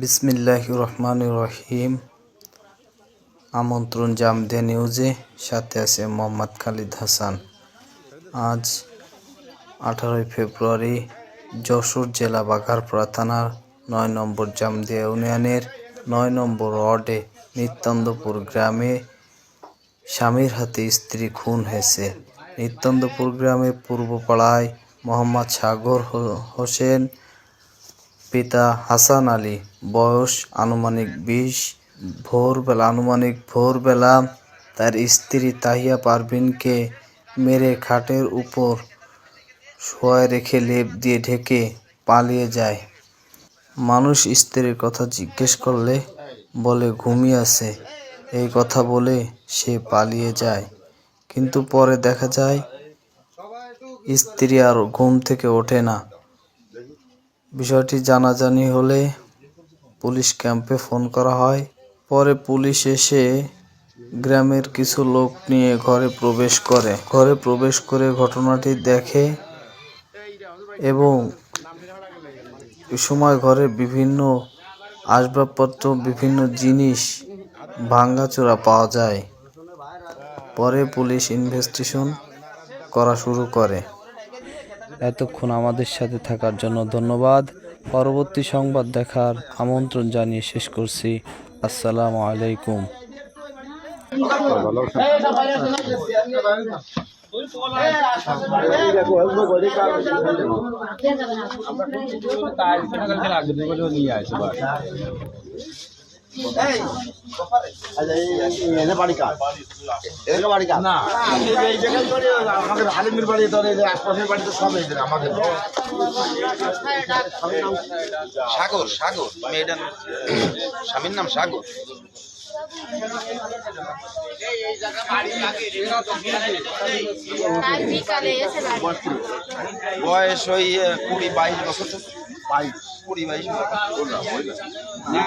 বিসমিল্লাহির রহমানির রহিম। আমন্ত্রণ জামদিয়া নিউজে, সাথে আছে মোহাম্মদ খালিদ হাসান। আজ 18 ফেব্রুয়ারি যশোর জেলা বাঘারপাড়া থানার 9 নম্বর জামদিয়া ইউনিয়নের 9 নম্বর ওয়ার্ডে নিত্যানন্দপুর গ্রামে স্বামীর হাতে স্ত্রী খুন হয়েছে। নিত্যানন্দপুর গ্রামে পূর্বপাড়ায় মোহাম্মদ সাগর হোসেন, পিতা হাসান আলী, বয়স আনুমানিক 20। ভোরবেলা তার স্ত্রী তাহিয়া পারভিনকে মেরে খাটের উপর শোয়ায় রেখে লেপ দিয়ে ঢেকে পালিয়ে যায়। মানুষ স্ত্রীর কথা জিজ্ঞেস করলে বলে ঘুমিয়ে আছে, এই কথা বলে সে পালিয়ে যায়। কিন্তু পরে দেখা যায় স্ত্রী আর ঘুম থেকে ওঠে না। বিষয়টি জানাজানি হলে পুলিশ ক্যাম্পে ফোন করা হয়। পরে পুলিশ এসে গ্রামের কিছু লোক নিয়ে ঘরে প্রবেশ করে ঘটনাটি দেখে এবং এ সময় ঘরের বিভিন্ন আসবাবপত্র, বিভিন্ন জিনিস ভাঙাচোরা পাওয়া যায়। পরে পুলিশ ইনভেস্টিগেশন করা শুরু করে। এতক্ষণ আমাদের সাথে থাকার জন্য ধন্যবাদ। পরবর্তী সংবাদ দেখার আমন্ত্রণ জানিয়ে শেষ করছি। আসসালামু আলাইকুম। আলিমের বাড়ি তো আশপাশের বাড়ি তো সব আমাদের সাগর মেয়েটার স্বামীর নাম সাগর। বয়স ওই 20-22 বছর, 20-22